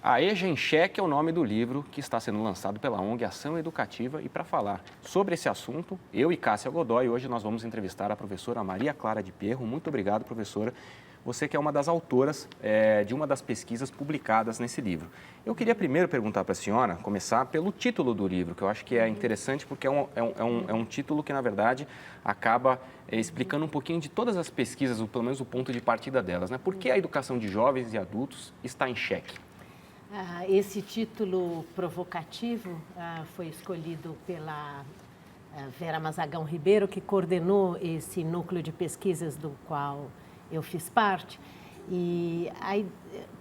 A EJA em Xeque é o nome do livro que está sendo lançado pela ONG Ação Educativa. E para falar sobre esse assunto, eu e Cássia Godoy, hoje nós vamos entrevistar a professora Maria Clara de Pierro. Muito obrigado, professora. Você que é uma das autoras de uma das pesquisas publicadas nesse livro. Eu queria primeiro perguntar para a senhora, começar pelo título do livro, que eu acho que é interessante porque é um título que, na verdade, acaba explicando um pouquinho de todas as pesquisas, ou pelo menos o ponto de partida delas, né? Por que a educação de jovens e adultos está em xeque? Esse título provocativo foi escolhido pela Vera Mazagão Ribeiro, que coordenou esse núcleo de pesquisas do qual eu fiz parte. E aí,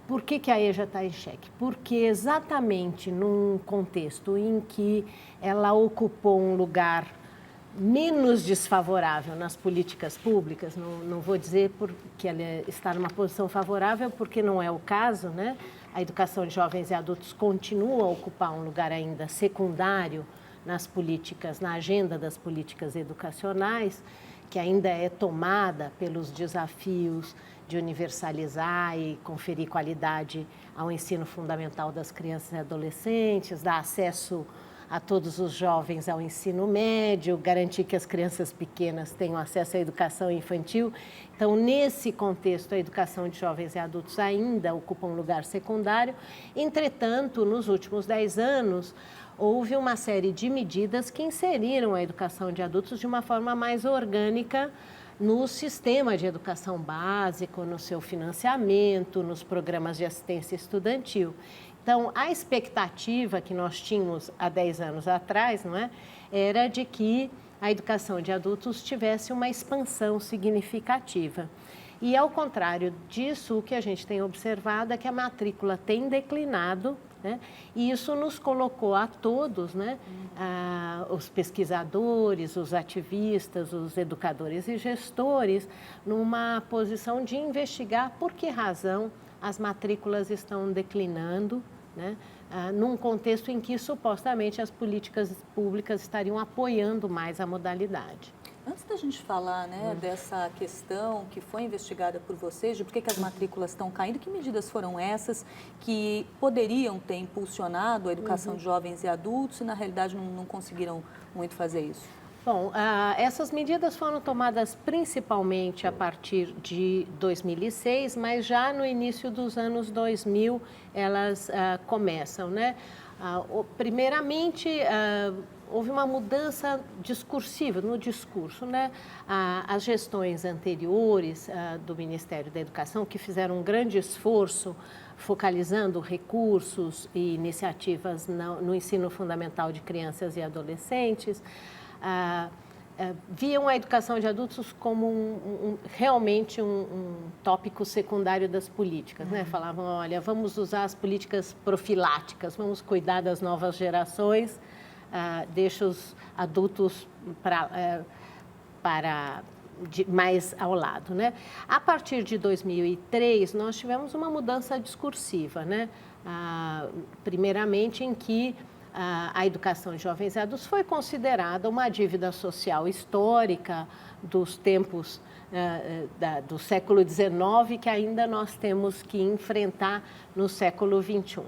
por que a EJA está em xeque? Porque exatamente num contexto em que ela ocupou um lugar menos desfavorável nas políticas públicas, não vou dizer que ela está numa posição favorável, porque não é o caso, né? A educação de jovens e adultos continua a ocupar um lugar ainda secundário nas políticas, na agenda das políticas educacionais, que ainda é tomada pelos desafios de universalizar e conferir qualidade ao ensino fundamental das crianças e adolescentes, dar acesso a todos os jovens ao ensino médio, garantir que as crianças pequenas tenham acesso à educação infantil. Então, nesse contexto, a educação de jovens e adultos ainda ocupa um lugar secundário. Entretanto, nos últimos 10 anos, houve uma série de medidas que inseriram a educação de adultos de uma forma mais orgânica no sistema de educação básico, no seu financiamento, nos programas de assistência estudantil. Então, a expectativa que nós tínhamos há 10 anos atrás, não é, era de que a educação de adultos tivesse uma expansão significativa. E, ao contrário disso, o que a gente tem observado é que a matrícula tem declinado, né? E isso nos colocou a todos, né, os pesquisadores, os ativistas, os educadores e gestores, numa posição de investigar por que razão as matrículas estão declinando, né, num contexto em que supostamente as políticas públicas estariam apoiando mais a modalidade. Antes da gente falar, né, dessa questão que foi investigada por vocês, de por que as matrículas estão caindo, que medidas foram essas que poderiam ter impulsionado a educação de jovens e adultos e, na realidade, não conseguiram muito fazer isso? Bom, essas medidas foram tomadas principalmente a partir de 2006, mas já no início dos anos 2000 elas começam, né? Primeiramente, houve uma mudança discursiva no discurso, né? As gestões anteriores do Ministério da Educação, que fizeram um grande esforço focalizando recursos e iniciativas no ensino fundamental de crianças e adolescentes, viam a educação de adultos como realmente um tópico secundário das políticas, né? Falavam, olha, vamos usar as políticas profiláticas, vamos cuidar das novas gerações, deixa os adultos mais ao lado, né? A partir de 2003, nós tivemos uma mudança discursiva, né? Primeiramente em que a educação de jovens e adultos foi considerada uma dívida social histórica dos tempos do século XIX que ainda nós temos que enfrentar no século XXI.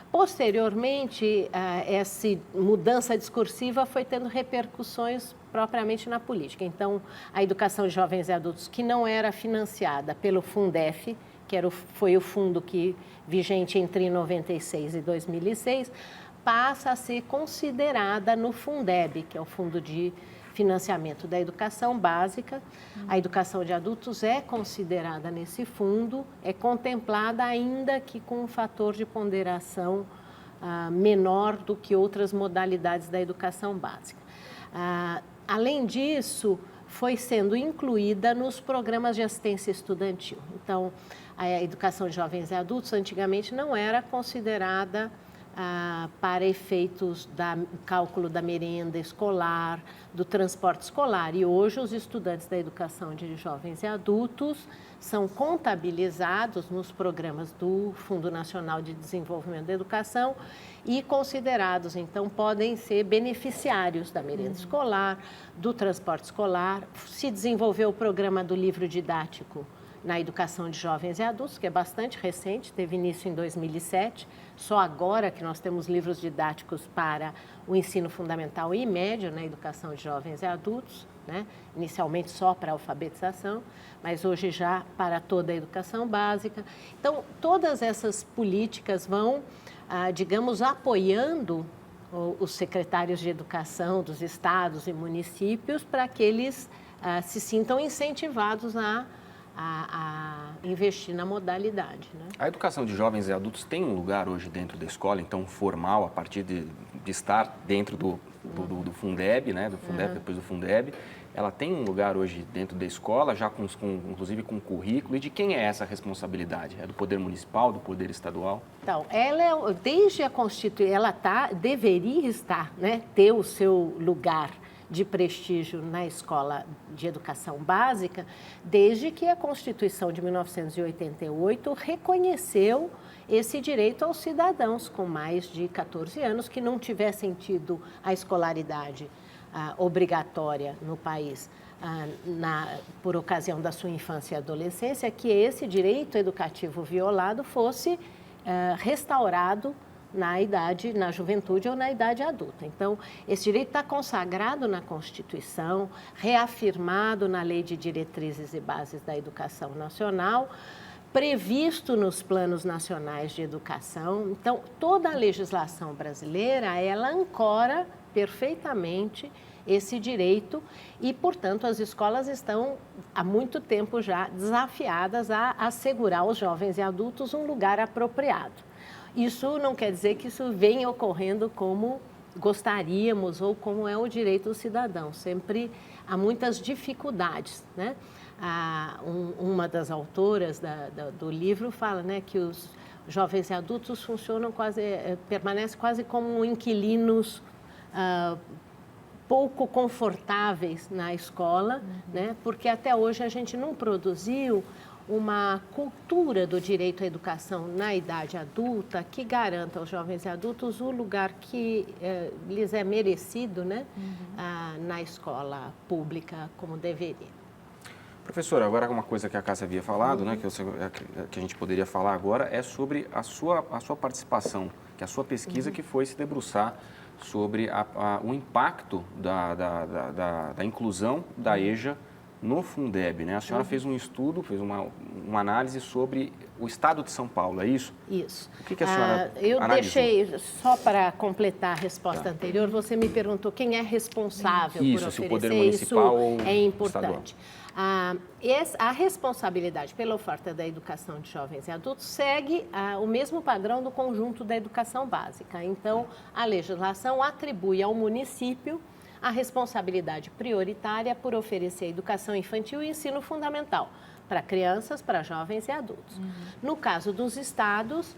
Posteriormente, essa mudança discursiva foi tendo repercussões propriamente na política. Então, a educação de jovens e adultos, que não era financiada pelo Fundef, que foi o fundo vigente entre 96 e 2006, passa a ser considerada no Fundeb, que é o Fundo de Financiamento da Educação Básica. A educação de adultos é considerada nesse fundo, é contemplada ainda que com um fator de ponderação menor do que outras modalidades da educação básica. Além disso, foi sendo incluída nos programas de assistência estudantil. Então, a educação de jovens e adultos antigamente não era considerada para efeitos do cálculo da merenda escolar, do transporte escolar. E hoje os estudantes da educação de jovens e adultos são contabilizados nos programas do Fundo Nacional de Desenvolvimento da Educação e considerados, então, podem ser beneficiários da merenda escolar, do transporte escolar. Se desenvolveu o programa do livro didático na educação de jovens e adultos, que é bastante recente, teve início em 2007, só agora que nós temos livros didáticos para o ensino fundamental e médio na educação de jovens e adultos, né? Inicialmente só para a alfabetização, mas hoje já para toda a educação básica. Então, todas essas políticas vão, digamos, apoiando os secretários de educação dos estados e municípios para que eles se sintam incentivados a investir na modalidade, né? A educação de jovens e adultos tem um lugar hoje dentro da escola, então formal, a partir de estar dentro do Fundeb, né? Do Fundeb, depois do Fundeb, ela tem um lugar hoje dentro da escola, já inclusive com currículo. E de quem é essa responsabilidade? É do Poder Municipal, do Poder Estadual? Então, ela desde a Constituição, ela deveria estar, né? Ter o seu lugar de prestígio na escola de educação básica, desde que a Constituição de 1988 reconheceu esse direito aos cidadãos com mais de 14 anos que não tivessem tido a escolaridade obrigatória no país por ocasião da sua infância e adolescência, que esse direito educativo violado fosse restaurado na juventude ou na idade adulta. Então, esse direito está consagrado na Constituição, reafirmado na Lei de Diretrizes e Bases da Educação Nacional, previsto nos planos nacionais de educação. Então, toda a legislação brasileira, ela ancora perfeitamente esse direito e, portanto, as escolas estão há muito tempo já desafiadas a assegurar aos jovens e adultos um lugar apropriado. Isso não quer dizer que isso venha ocorrendo como gostaríamos ou como é o direito do cidadão. Sempre há muitas dificuldades, né? Uma das autoras do livro fala, né, que os jovens e adultos permanecem quase como inquilinos pouco confortáveis na escola, né? Porque até hoje a gente não produziu uma cultura do direito à educação na idade adulta que garanta aos jovens e adultos o lugar que lhes é merecido, né? Na escola pública, como deveria. Professora, agora uma coisa que a Cássia havia falado, né, que a gente poderia falar agora, é sobre a sua participação, que a sua pesquisa que foi se debruçar sobre o impacto da inclusão da EJA no Fundeb, né? A senhora fez um estudo, fez uma análise sobre o estado de São Paulo, é isso? Isso. O que a senhora eu analisou? deixei, só para completar a resposta anterior, você me perguntou quem é responsável por oferecer, se o Poder Municipal ou é importante. A responsabilidade pela oferta da educação de jovens e adultos segue o mesmo padrão do conjunto da educação básica. Então, a legislação atribui ao município a responsabilidade prioritária por oferecer educação infantil e ensino fundamental para crianças, para jovens e adultos. No caso dos estados,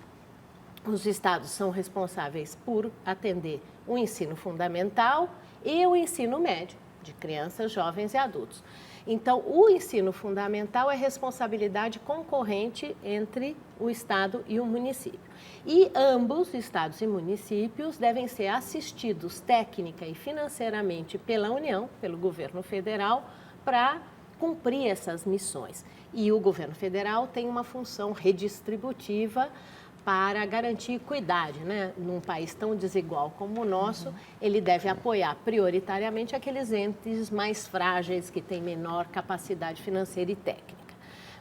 os estados são responsáveis por atender o ensino fundamental e o ensino médio de crianças, jovens e adultos. Então, o ensino fundamental é responsabilidade concorrente entre o estado e o município. E ambos, estados e municípios, devem ser assistidos técnica e financeiramente pela União, pelo governo federal, para cumprir essas missões. E o governo federal tem uma função redistributiva para garantir equidade, né? Num país tão desigual como o nosso, ele deve apoiar prioritariamente aqueles entes mais frágeis, que têm menor capacidade financeira e técnica.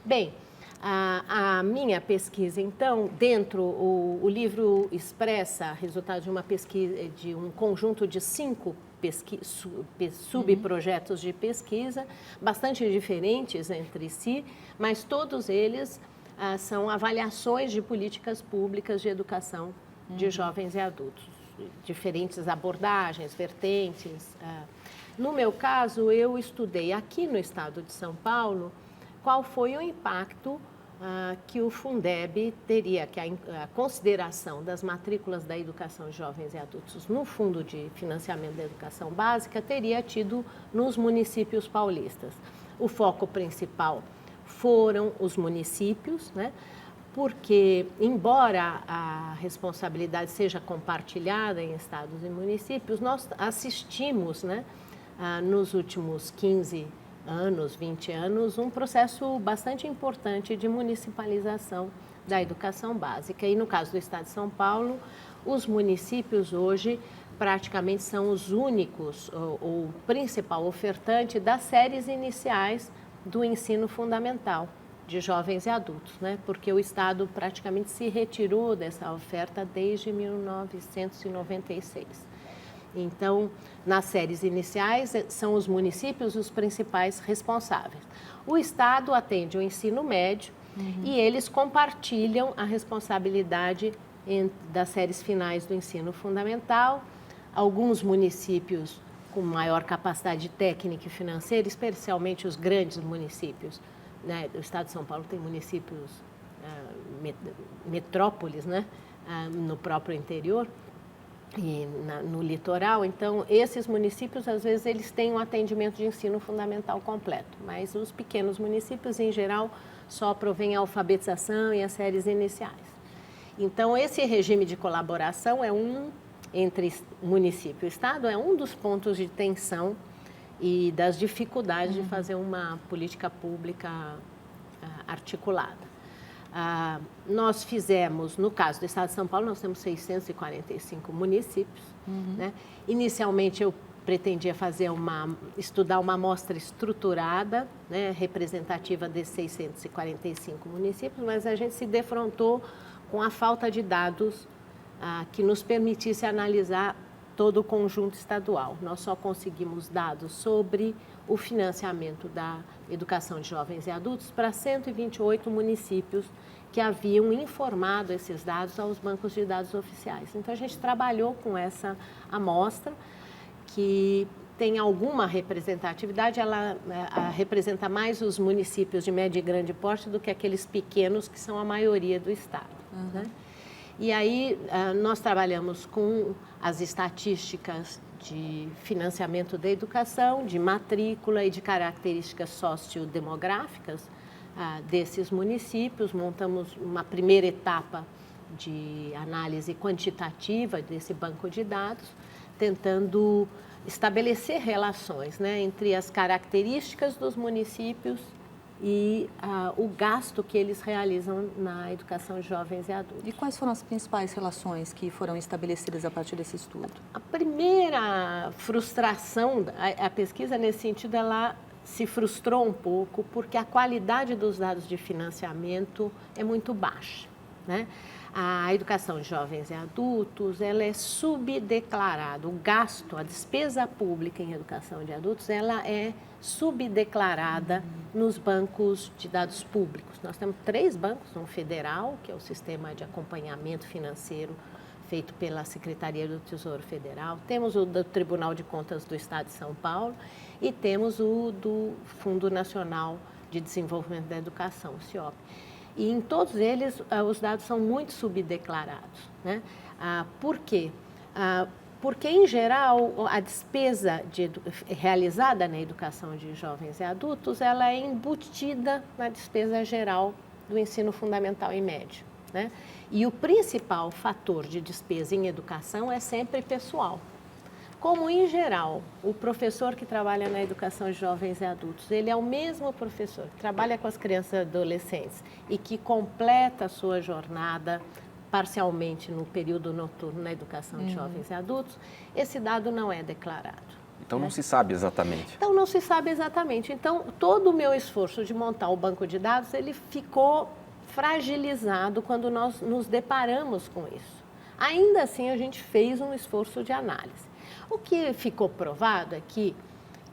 Bem, a minha pesquisa, então, o livro expressa resultado de uma pesquisa, de um conjunto de 5 subprojetos de pesquisa, bastante diferentes entre si, mas todos eles são avaliações de políticas públicas de educação de jovens e adultos, diferentes abordagens, vertentes. No meu caso, eu estudei aqui no estado de São Paulo qual foi o impacto que o Fundeb teria, que a consideração das matrículas da educação de jovens e adultos no Fundo de Financiamento da Educação Básica teria tido nos municípios paulistas. O foco principal foram os municípios, né? Porque, embora a responsabilidade seja compartilhada em estados e municípios, nós assistimos, né, nos últimos 15 anos, 20 anos, um processo bastante importante de municipalização da educação básica. E, no caso do estado de São Paulo, os municípios hoje praticamente são os únicos, o principal ofertante das séries iniciais do ensino fundamental de jovens e adultos, né? Porque o Estado praticamente se retirou dessa oferta desde 1996. Então, nas séries iniciais, são os municípios os principais responsáveis. O Estado atende o ensino médio e eles compartilham a responsabilidade das séries finais do ensino fundamental. Alguns municípios com maior capacidade técnica e financeira, especialmente os grandes municípios, né? O estado de São Paulo tem municípios, metrópoles, né? No próprio interior e no litoral. Então, esses municípios, às vezes, eles têm um atendimento de ensino fundamental completo, mas os pequenos municípios, em geral, só provém a alfabetização e as séries iniciais. Então, esse regime de colaboração entre município e Estado é um dos pontos de tensão e das dificuldades de fazer uma política pública articulada. Nós fizemos, no caso do Estado de São Paulo, nós temos 645 municípios. Né? Inicialmente, eu pretendia estudar uma amostra estruturada, né, representativa de 645 municípios, mas a gente se defrontou com a falta de dados que nos permitisse analisar todo o conjunto estadual. Nós só conseguimos dados sobre o financiamento da educação de jovens e adultos para 128 municípios que haviam informado esses dados aos bancos de dados oficiais. Então, a gente trabalhou com essa amostra, que tem alguma representatividade, ela representa mais os municípios de médio e grande porte do que aqueles pequenos, que são a maioria do estado. Né? E aí, nós trabalhamos com as estatísticas de financiamento da educação, de matrícula e de características sociodemográficas desses municípios. Montamos uma primeira etapa de análise quantitativa desse banco de dados, tentando estabelecer relações, né, entre as características dos municípios e o gasto que eles realizam na educação de jovens e adultos. E quais foram as principais relações que foram estabelecidas a partir desse estudo? A primeira frustração, a pesquisa nesse sentido, ela se frustrou um pouco porque a qualidade dos dados de financiamento é muito baixa, né? A educação de jovens e adultos, ela é subdeclarada. O gasto, a despesa pública em educação de adultos, ela é subdeclarada nos bancos de dados públicos. Nós temos 3 bancos, um federal, que é o Sistema de Acompanhamento Financeiro feito pela Secretaria do Tesouro Federal, temos o do Tribunal de Contas do Estado de São Paulo e temos o do Fundo Nacional de Desenvolvimento da Educação, o CIOP. E em todos eles, os dados são muito subdeclarados. Né? Por quê? Porque, em geral, a despesa realizada na educação de jovens e adultos, ela é embutida na despesa geral do ensino fundamental e médio. Né? E o principal fator de despesa em educação é sempre pessoal. Como, em geral, o professor que trabalha na educação de jovens e adultos, ele é o mesmo professor que trabalha com as crianças e adolescentes e que completa a sua jornada parcialmente no período noturno na educação de jovens e adultos, esse dado não é declarado. Então, não se sabe exatamente. Então, não se sabe exatamente. Então, todo o meu esforço de montar o banco de dados, ele ficou fragilizado quando nós nos deparamos com isso. Ainda assim, a gente fez um esforço de análise. O que ficou provado é que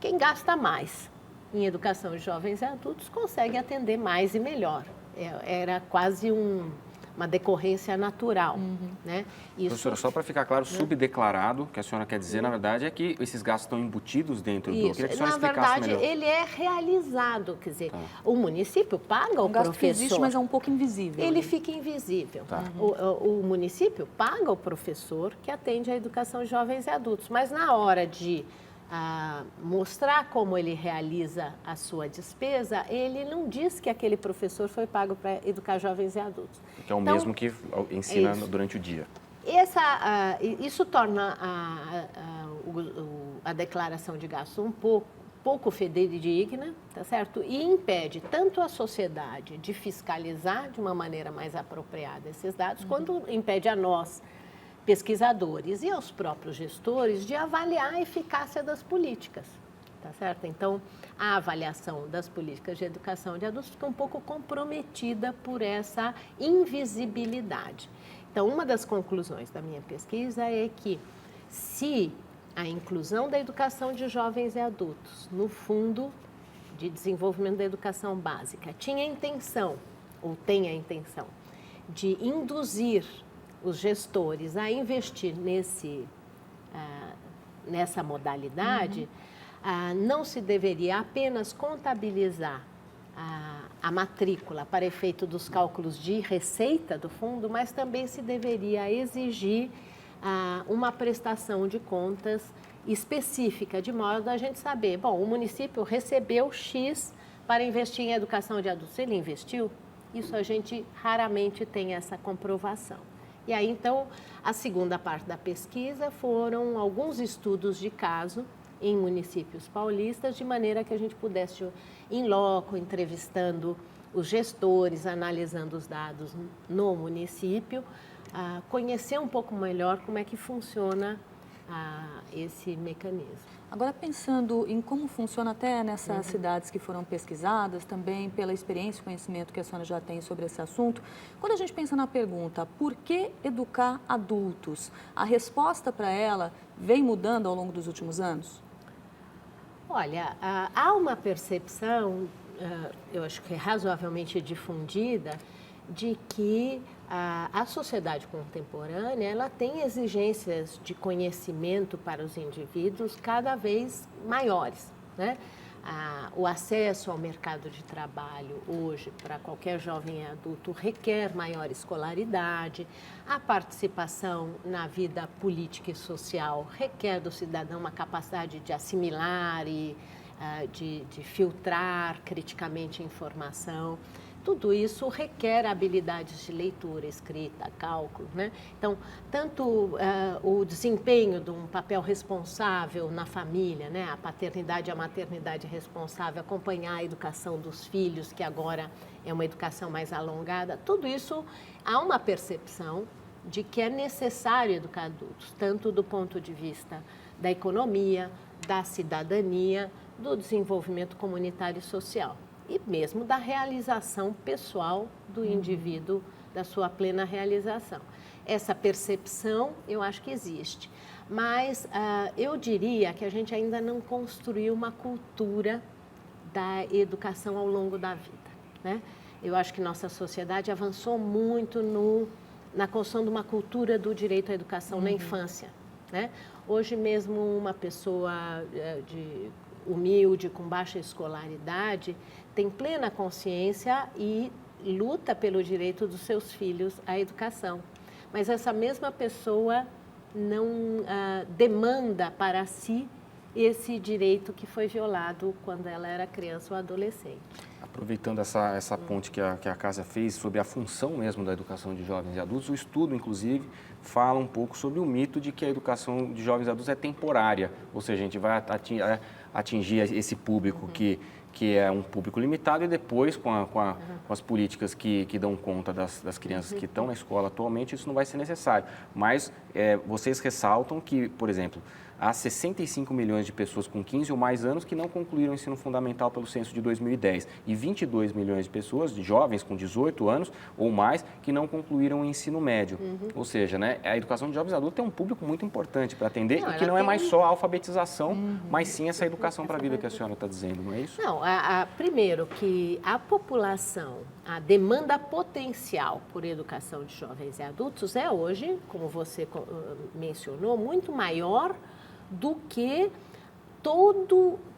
quem gasta mais em educação de jovens e adultos consegue atender mais e melhor. Era quase uma decorrência natural, né? Isso... Professora, só para ficar claro, subdeclarado, o que a senhora quer dizer, na verdade, é que esses gastos estão embutidos dentro do... Eu queria que a senhora explicasse melhor. Na verdade, ele é realizado, quer dizer, o município paga o gasto professor. Que existe, mas é um pouco invisível. Ele fica invisível. O município paga o professor que atende a educação de jovens e adultos, mas na hora de mostrar como ele realiza a sua despesa, ele não diz que aquele professor foi pago para educar jovens e adultos. Que é o mesmo que ensina durante o dia. Isso torna a declaração de gasto um pouco fidedigna, tá certo? E impede tanto a sociedade de fiscalizar de uma maneira mais apropriada esses dados, quanto impede a nós, pesquisadores, e aos próprios gestores de avaliar a eficácia das políticas, tá certo? Então, a avaliação das políticas de educação de adultos fica um pouco comprometida por essa invisibilidade. Então, uma das conclusões da minha pesquisa é que se a inclusão da educação de jovens e adultos no Fundo de Desenvolvimento da Educação Básica tinha a intenção, ou tem a intenção, de induzir os gestores a investir nessa modalidade, não se deveria apenas contabilizar a matrícula para efeito dos cálculos de receita do fundo, mas também se deveria exigir uma prestação de contas específica, de modo a gente saber, bom, o município recebeu X para investir em educação de adultos, ele investiu? Isso a gente raramente tem essa comprovação. E aí, então, a segunda parte da pesquisa foram alguns estudos de caso em municípios paulistas, de maneira que a gente pudesse, em loco, entrevistando os gestores, analisando os dados no município, conhecer um pouco melhor como é que funciona esse mecanismo. Agora, pensando em como funciona até nessas cidades que foram pesquisadas, também pela experiência e conhecimento que a senhora já tem sobre esse assunto, quando a gente pensa na pergunta, por que educar adultos? A resposta para ela vem mudando ao longo dos últimos anos? Olha, há uma percepção, eu acho que razoavelmente difundida, de que a sociedade contemporânea ela tem exigências de conhecimento para os indivíduos cada vez maiores, né? O acesso ao mercado de trabalho hoje para qualquer jovem e adulto requer maior escolaridade, a participação na vida política e social requer do cidadão uma capacidade de assimilar e de filtrar criticamente a informação. Tudo isso requer habilidades de leitura, escrita, cálculo, né? Então, tanto o desempenho de um papel responsável na família, né? A paternidade e a maternidade responsável, acompanhar a educação dos filhos, que agora é uma educação mais alongada, tudo isso há uma percepção de que é necessário educar adultos, tanto do ponto de vista da economia, da cidadania, do desenvolvimento comunitário e social. E mesmo da realização pessoal do indivíduo, da sua plena realização. Essa percepção, eu acho que existe. Mas eu diria que a gente ainda não construiu uma cultura da educação ao longo da vida, né? Eu acho que nossa sociedade avançou muito na construção de uma cultura do direito à educação na infância, né? Hoje mesmo uma pessoa humilde, com baixa escolaridade, tem plena consciência e luta pelo direito dos seus filhos à educação. Mas essa mesma pessoa não demanda para si esse direito que foi violado quando ela era criança ou adolescente. Aproveitando essa ponte que a Cássia fez sobre a função mesmo da educação de jovens e adultos, o estudo, inclusive, fala um pouco sobre o mito de que a educação de jovens e adultos é temporária, ou seja, a gente vai atingir esse público que é um público limitado e depois, com as políticas que dão conta das crianças que estão na escola atualmente, isso não vai ser necessário. Mas vocês ressaltam que, por exemplo, há 65 milhões de pessoas com 15 ou mais anos que não concluíram o ensino fundamental pelo censo de 2010 e 22 milhões de pessoas, de jovens com 18 anos ou mais, que não concluíram o ensino médio. Ou seja, né, a educação de jovens e adultos tem um público muito importante para atender e que não é mais só a alfabetização, mas sim essa educação para a vida que a senhora está dizendo, não é isso? Não, Bom, primeiro que a população, a demanda potencial por educação de jovens e adultos é hoje, como você mencionou, muito maior do que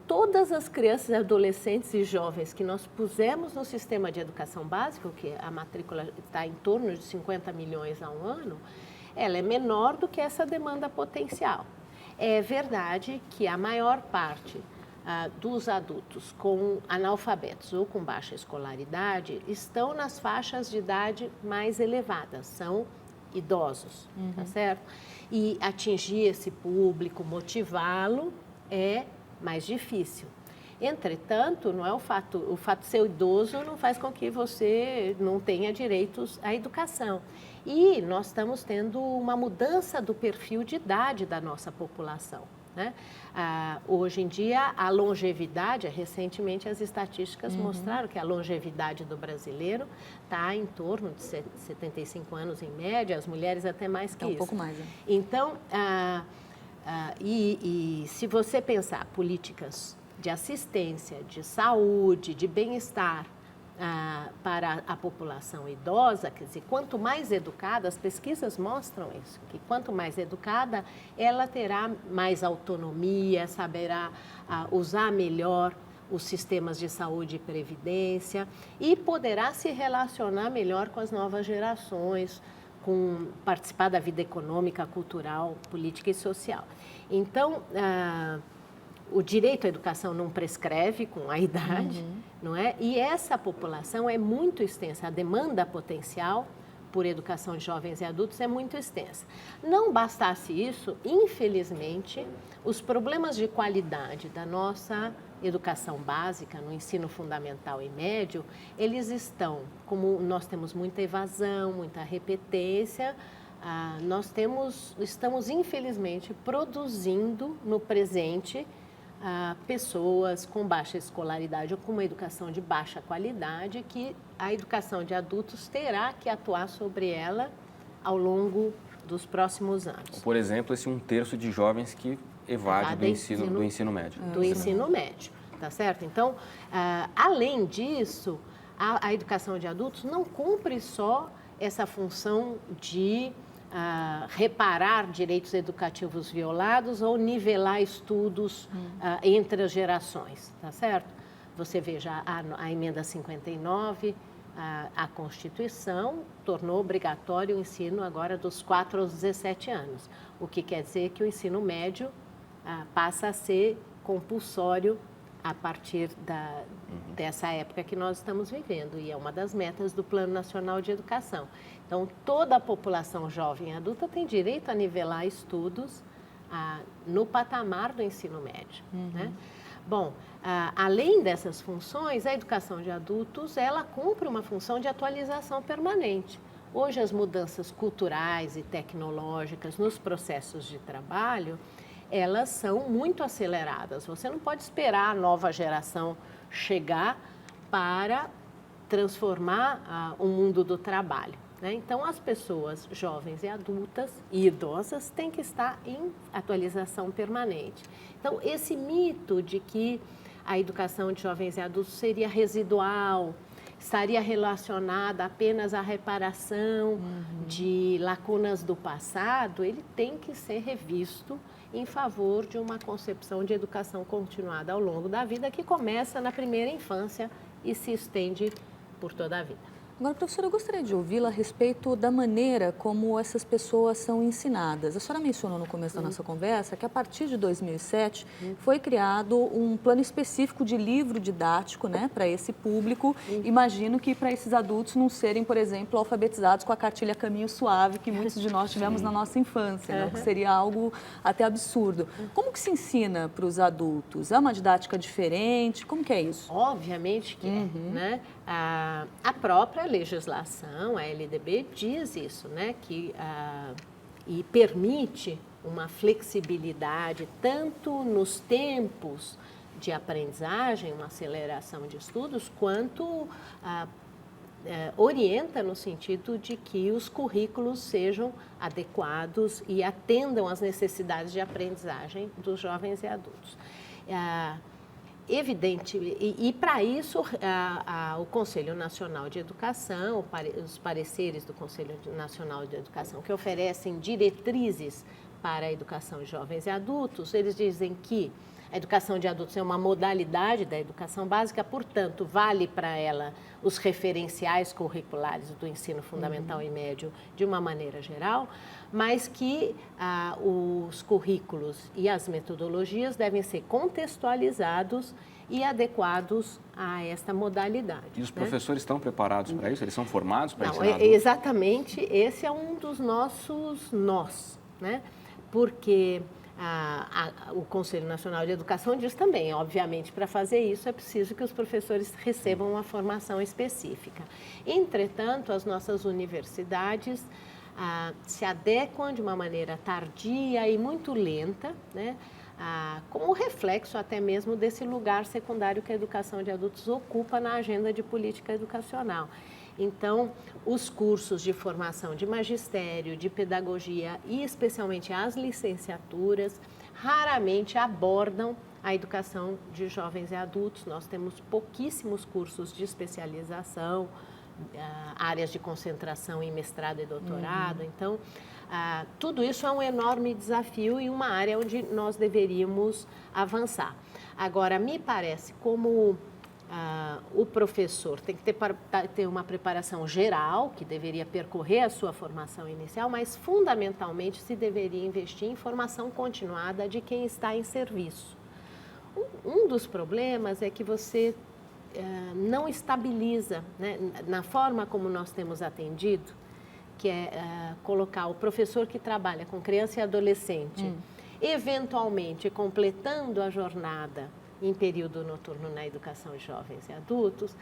todas as crianças, adolescentes e jovens que nós pusemos no sistema de educação básica, que a matrícula está em torno de 50 milhões ao ano, ela é menor do que essa demanda potencial. É verdade que a maior parte dos adultos com analfabetos ou com baixa escolaridade estão nas faixas de idade mais elevadas, são idosos, tá certo? E atingir esse público, motivá-lo, é mais difícil. Entretanto, não é o fato de ser idoso não faz com que você não tenha direitos à educação. E nós estamos tendo uma mudança do perfil de idade da nossa população, né? Hoje em dia, a longevidade, recentemente as estatísticas mostraram que a longevidade do brasileiro está em torno de 75 anos em média, as mulheres até mais que isso. Um pouco mais, né? Então, se você pensar políticas de assistência, de saúde, de bem-estar para a população idosa, quer dizer, quanto mais educada, as pesquisas mostram isso, que quanto mais educada, ela terá mais autonomia, saberá usar melhor os sistemas de saúde e previdência e poderá se relacionar melhor com as novas gerações, participar da vida econômica, cultural, política e social. Então, o direito à educação não prescreve com a idade, não é? E essa população é muito extensa, a demanda potencial por educação de jovens e adultos é muito extensa. Não bastasse isso, infelizmente, os problemas de qualidade da nossa educação básica, no ensino fundamental e médio, eles estão, como nós temos muita evasão, muita repetência, estamos, infelizmente, produzindo no presente pessoas com baixa escolaridade ou com uma educação de baixa qualidade, que a educação de adultos terá que atuar sobre ela ao longo dos próximos anos. Por exemplo, esse 1/3 de jovens que evade do ensino médio. Do ensino médio, tá certo? Então, além disso, a educação de adultos não cumpre só essa função de reparar direitos educativos violados ou nivelar estudos entre as gerações, tá certo? Você veja, a emenda 59, a Constituição tornou obrigatório o ensino agora dos 4 aos 17 anos, o que quer dizer que o ensino médio passa a ser compulsório a partir dessa época que nós estamos vivendo, e é uma das metas do Plano Nacional de Educação. Então, toda a população jovem e adulta tem direito a nivelar estudos no patamar do ensino médio, né? Bom, além dessas funções, a educação de adultos, ela cumpre uma função de atualização permanente. Hoje, as mudanças culturais e tecnológicas nos processos de trabalho, elas são muito aceleradas. Você não pode esperar a nova geração chegar para transformar o mundo do trabalho, né? Então, as pessoas jovens e adultas e idosas têm que estar em atualização permanente. Então, esse mito de que a educação de jovens e adultos seria residual, estaria relacionada apenas à reparação de lacunas do passado, ele tem que ser revisto em favor de uma concepção de educação continuada ao longo da vida, que começa na primeira infância e se estende por toda a vida. Agora, professora, eu gostaria de ouvi-la a respeito da maneira como essas pessoas são ensinadas. A senhora mencionou no começo da nossa conversa que a partir de 2007 foi criado um plano específico de livro didático, né, para esse público. Imagino que para esses adultos não serem, por exemplo, alfabetizados com a cartilha Caminho Suave, que muitos de nós tivemos na nossa infância, né, que seria algo até absurdo. Como que se ensina para os adultos? É uma didática diferente? Como que é isso? Obviamente que é, né? A própria legislação, a LDB, diz isso, né? E permite uma flexibilidade tanto nos tempos de aprendizagem, uma aceleração de estudos, quanto orienta no sentido de que os currículos sejam adequados e atendam às necessidades de aprendizagem dos jovens e adultos. evidente, e para isso o Conselho Nacional de Educação, os pareceres do Conselho Nacional de Educação, que oferecem diretrizes para a educação de jovens e adultos, eles dizem que a educação de adultos é uma modalidade da educação básica, portanto, vale para ela os referenciais curriculares do ensino fundamental e médio de uma maneira geral, mas que os currículos e as metodologias devem ser contextualizados e adequados a esta modalidade. E os professores estão preparados para isso? Eles são formados para Não, ensinar adultos? exatamente, esse é um dos nossos nós, né? Porque o Conselho Nacional de Educação diz também, obviamente, para fazer isso é preciso que os professores recebam uma formação específica. Entretanto, as nossas universidades se adequam de uma maneira tardia e muito lenta, né? Como reflexo até mesmo desse lugar secundário que a educação de adultos ocupa na agenda de política educacional. Então, os cursos de formação de magistério, de pedagogia e especialmente as licenciaturas, raramente abordam a educação de jovens e adultos. Nós temos pouquíssimos cursos de especialização, áreas de concentração em mestrado e doutorado. Então, tudo isso é um enorme desafio e uma área onde nós deveríamos avançar. Agora, me parece como o professor tem que ter uma preparação geral, que deveria percorrer a sua formação inicial, mas fundamentalmente se deveria investir em formação continuada de quem está em serviço. Um dos problemas é que você não estabiliza, né, na forma como nós temos atendido, que é colocar o professor que trabalha com criança e adolescente, eventualmente completando a jornada em período noturno na educação de jovens e adultos,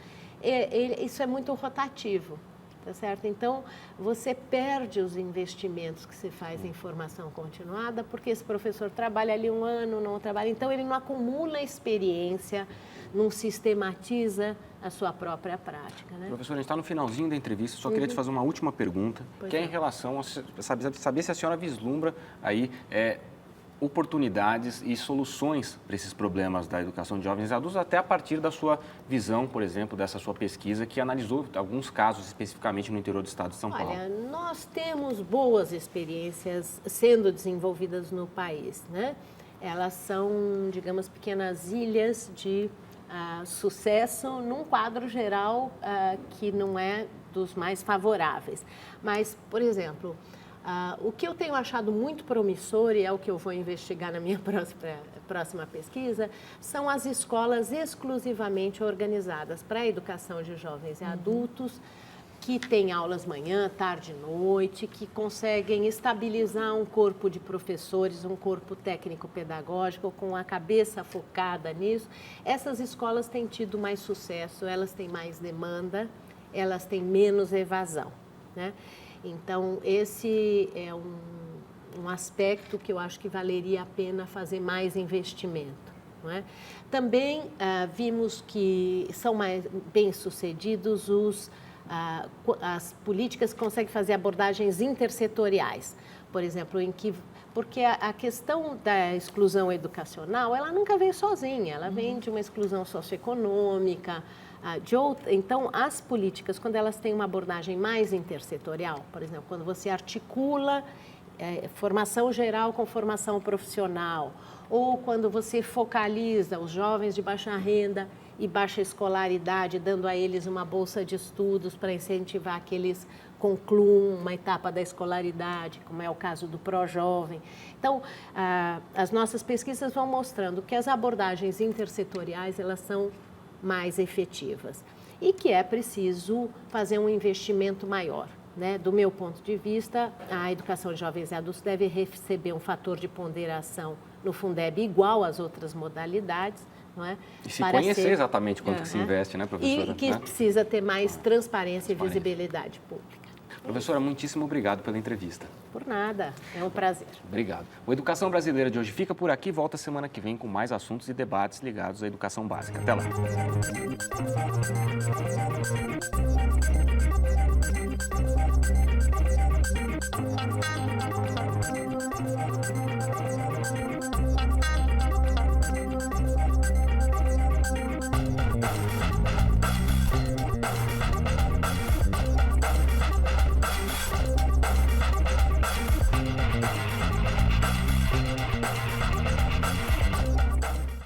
isso é muito rotativo, tá certo? Então, você perde os investimentos que se faz em formação continuada, porque esse professor trabalha ali um ano, não trabalha, então ele não acumula experiência, não sistematiza a sua própria prática, né? Professora, a gente está no finalzinho da entrevista, só queria te fazer uma última pergunta, que é em relação a saber se a senhora vislumbra aí oportunidades e soluções para esses problemas da educação de jovens e adultos, até a partir da sua visão, por exemplo, dessa sua pesquisa, que analisou alguns casos especificamente no interior do estado de São Paulo. Olha, nós temos boas experiências sendo desenvolvidas no país, né? Elas são, digamos, pequenas ilhas de sucesso num quadro geral que não é dos mais favoráveis. Mas, por exemplo, o que eu tenho achado muito promissor, e é o que eu vou investigar na minha próxima pesquisa, são as escolas exclusivamente organizadas para a educação de jovens e adultos, que têm aulas manhã, tarde e noite, que conseguem estabilizar um corpo de professores, um corpo técnico-pedagógico, com a cabeça focada nisso. Essas escolas têm tido mais sucesso, elas têm mais demanda, elas têm menos evasão, né? Então, esse é um aspecto que eu acho que valeria a pena fazer mais investimento, não é? Também vimos que são mais bem-sucedidos as políticas que conseguem fazer abordagens intersetoriais, por exemplo, porque a questão da exclusão educacional, ela nunca vem sozinha, ela vem de uma exclusão socioeconômica, então, as políticas, quando elas têm uma abordagem mais intersetorial, por exemplo, quando você articula formação geral com formação profissional, ou quando você focaliza os jovens de baixa renda e baixa escolaridade, dando a eles uma bolsa de estudos para incentivar que eles concluam uma etapa da escolaridade, como é o caso do Projovem. Então, as nossas pesquisas vão mostrando que as abordagens intersetoriais, elas são mais efetivas e que é preciso fazer um investimento maior, né? Do meu ponto de vista, a educação de jovens e adultos deve receber um fator de ponderação no Fundeb igual às outras modalidades, não é? E se conhecer exatamente quanto que se investe, né, professora? E que precisa ter mais transparência e visibilidade pública. Professora, muitíssimo obrigado pela entrevista. Por nada, é um prazer. Obrigado. O Educação Brasileira de hoje fica por aqui, volta semana que vem com mais assuntos e debates ligados à educação básica. Até lá.